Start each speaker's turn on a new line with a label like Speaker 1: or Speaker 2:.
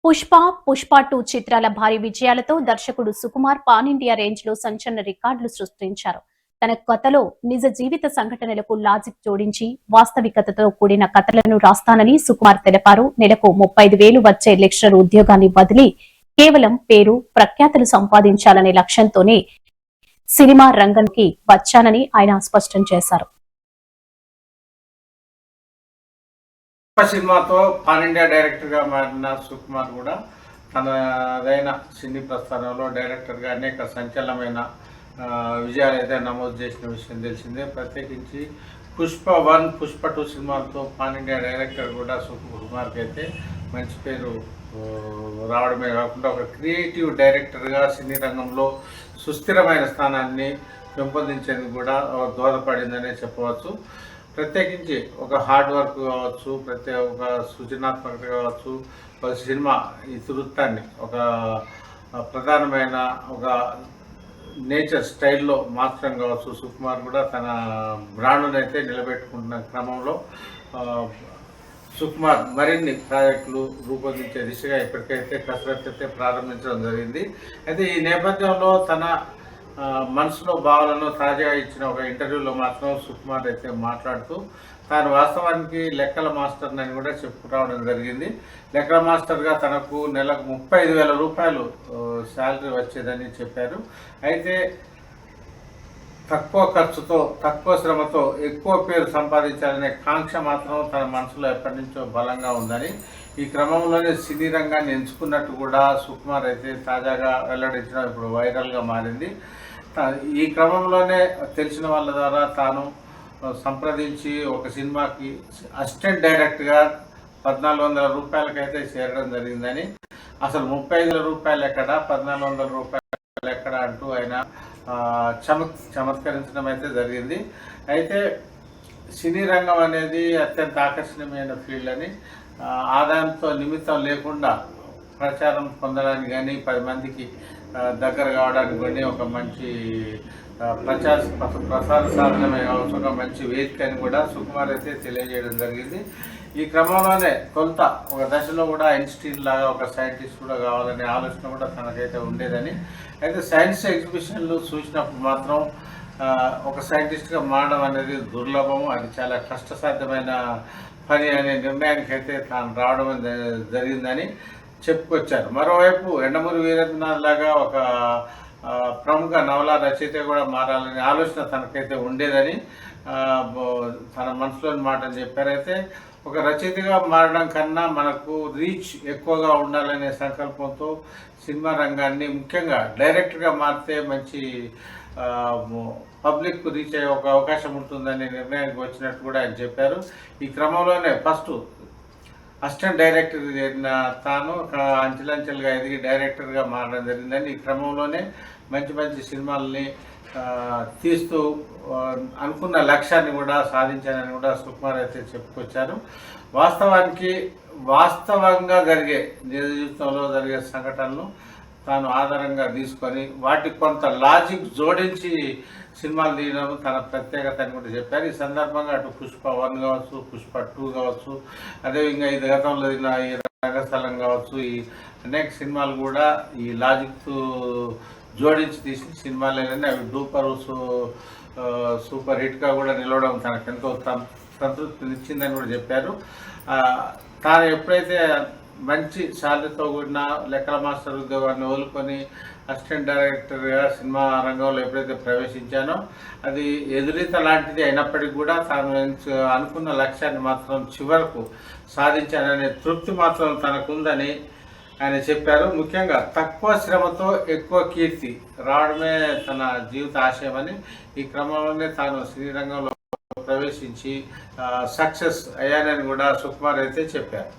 Speaker 1: పుష్ప, పుష్ప 2 చిత్రాల భారీ విజయాలతో దర్శకుడు సుకుమార్ పాన్ ఇండియా రేంజ్ లో సంచలన రికార్డులు సృష్టించారు. తన కథలో నిజ జీవిత సంఘటనలకు లాజిక్ జోడించి వాస్తవికతతో కూడిన కథలను రాస్తానని సుకుమార్ తెలిపారు. నెలకు 35,000 వచ్చే లెక్చరర్ ఉద్యోగాన్ని బదిలీ కేవలం పేరు, ప్రఖ్యాతులు సంపాదించాలనే లక్ష్యంతోనే సినిమా రంగంకి వచ్చానని ఆయన స్పష్టం చేశారు.
Speaker 2: సినిమాతో పాన్ ఇండియా డైరెక్టర్గా మారిన సుకుమార్ కూడా తనదైన సినీ ప్రస్థానంలో డైరెక్టర్గా అనేక సంచలనమైన విజయాలు అయితే నమోదు చేసిన విషయం తెలిసిందే. ప్రత్యేకించి పుష్ప 1, పుష్ప 2 సినిమాలతో పాన్ ఇండియా డైరెక్టర్ కూడా సుకుమార్కి అయితే మంచి పేరు రావడమే కాకుండా ఒక క్రియేటివ్ డైరెక్టర్గా సినీ రంగంలో సుస్థిరమైన స్థానాన్ని పెంపొందించేందుకు కూడా దోహదపడిందనే చెప్పవచ్చు. ప్రత్యేకించి ఒక హార్డ్ వర్క్ కావచ్చు, ఒక సృజనాత్మకత కావచ్చు, ఒక సినిమా ఇతివృత్తాన్ని ఒక ప్రధానమైన ఒక నేచర్ స్టైల్లో మార్చడం కావచ్చు. సుకుమార్ కూడా తన బ్రాండ్ను అయితే నిలబెట్టుకుంటున్న క్రమంలో సుకుమార్ మరిన్ని ప్రాజెక్టులు రూపొందించే దిశగా ఇప్పటికైతే కసరత్తు అయితే ప్రారంభించడం జరిగింది. అయితే ఈ నేపథ్యంలో తన మనసులో భావాలను తాజాగా ఇచ్చిన ఒక ఇంటర్వ్యూలో మాత్రం సుకుమార్ అయితే మాట్లాడుతూ తాను వాస్తవానికి లెక్కల మాస్టర్ అని కూడా చెప్పుకురావడం జరిగింది. లెక్కల మాస్టర్గా తనకు నెలకు 35,000 రూపాయలు శాలరీ వచ్చేదని చెప్పారు. అయితే తక్కువ ఖర్చుతో, తక్కువ శ్రమతో ఎక్కువ పేరు సంపాదించాలనే కాంక్ష మాత్రం తన మనసులో ఎప్పటి నుంచో బలంగా ఉందని, ఈ క్రమంలోనే సినీ రంగాన్ని ఎంచుకున్నట్టు కూడా సుకుమార్ అయితే తాజాగా వెల్లడించడం ఇప్పుడు వైరల్గా మారింది. ఈ క్రమంలోనే తెలిసిన వాళ్ళ ద్వారా తాను సంప్రదించి ఒక సినిమాకి అసిస్టెంట్ డైరెక్టర్గా 1,400 రూపాయలకైతే చేరడం జరిగిందని, అసలు 35,000 రూపాయలు ఎక్కడ, 1,400 రూపాయలు ఎక్కడ అంటూ ఆయన చమత్కరించడం అయితే జరిగింది. అయితే సినీ రంగం అనేది అత్యంత ఆకర్షణీయమైన ఫీల్డ్ అని, ఆదాయంతో నిమిత్తం లేకుండా ప్రచారం పొందడానికి కానీ 10 మందికి దగ్గర కావడానికి కానీ ఒక మంచి ప్రసార సాధనమే కావచ్చు, ఒక మంచి వేదిక అని కూడా సుకుమార్ అయితే తెలియజేయడం జరిగింది. ఈ క్రమంలోనే కొంత ఒక దశలో కూడా ఐన్స్టీన్ లాగా ఒక సైంటిస్ట్ కూడా కావాలనే ఆలోచన కూడా తనకైతే ఉండేదని, అయితే సైన్స్ ఎగ్జిబిషన్లు చూసినప్పుడు మాత్రం ఒక సైంటిస్ట్గా మారడం అనేది దుర్లభము, అది చాలా కష్టసాధ్యమైన పని అనే నిర్ణయానికి అయితే తాను రావడం జరిగిందని చెప్పుకొచ్చారు. మరోవైపు యండమూరి వీరేంద్రనాథ్ లాగా ఒక ప్రముఖ నవల రచయిత కూడా మారాలనే ఆలోచన తనకైతే ఉండేదని తన మనసులోని మాటని చెప్పారు. అయితే ఒక రచయితగా మారడం కన్నా మనకు రీచ్ ఎక్కువగా ఉండాలనే సంకల్పంతో సినిమా రంగాన్ని, ముఖ్యంగా డైరెక్టర్గా మారితే మంచి పబ్లిక్ రీచ్ అయ్యే ఒక అవకాశం ఉంటుందనే నిర్ణయానికి వచ్చినట్టు కూడా ఆయన చెప్పారు. ఈ క్రమంలోనే ఫస్ట్ అసిస్టెంట్ డైరెక్టర్ చేరిన తాను అంచెలంచెలుగా ఎదిగి డైరెక్టర్గా మారడం జరిగిందని, ఈ క్రమంలోనే మంచి మంచి సినిమాలని తీస్తూ అనుకున్న లక్ష్యాన్ని కూడా సాధించానని కూడా సుకుమార్ అయితే చెప్పుకొచ్చారు. వాస్తవంగా జరిగే నిజ జీవితంలో జరిగే సంఘటనలు తాను ఆధారంగా తీసుకొని వాటికి కొంత లాజిక్ జోడించి సినిమాలు తీయడం తన ప్రత్యేకత అని కూడా చెప్పారు. ఈ సందర్భంగా అటు పుష్ప 1 కావచ్చు, పుష్ప 2 కావచ్చు, అదేవిధంగా ఇది గతంలో తిన్న ఈ రంగస్థలం కావచ్చు, ఈ అనేక సినిమాలు కూడా ఈ లాజిక్ జోడించి తీసిన సినిమాలేనని అవి సూపర్ హిట్గా కూడా నిలవడం తనకు ఎంతో సంతృప్తినిచ్చిందని కూడా చెప్పారు. తాను ఎప్పుడైతే మంచి శాలరీతో కూడిన లెక్కల మాస్టర్ ఉద్యోగాన్ని వదులుకొని అసిస్టెంట్ డైరెక్టర్గా సినిమా రంగంలో ఎప్పుడైతే ప్రవేశించానో అది ఎదురీత లాంటిది అయినప్పటికీ కూడా తాను అనుకున్న లక్ష్యాన్ని మాత్రం చివరకు సాధించాననే తృప్తి మాత్రం తనకుందని ఆయన చెప్పారు. ముఖ్యంగా తక్కువ శ్రమతో ఎక్కువ కీర్తి రావడమే తన జీవిత ఆశయమని, ఈ క్రమంలోనే తాను సినీ రంగంలో ప్రవేశించి సక్సెస్ అయ్యానని కూడా సుకుమార్ అయితే చెప్పారు.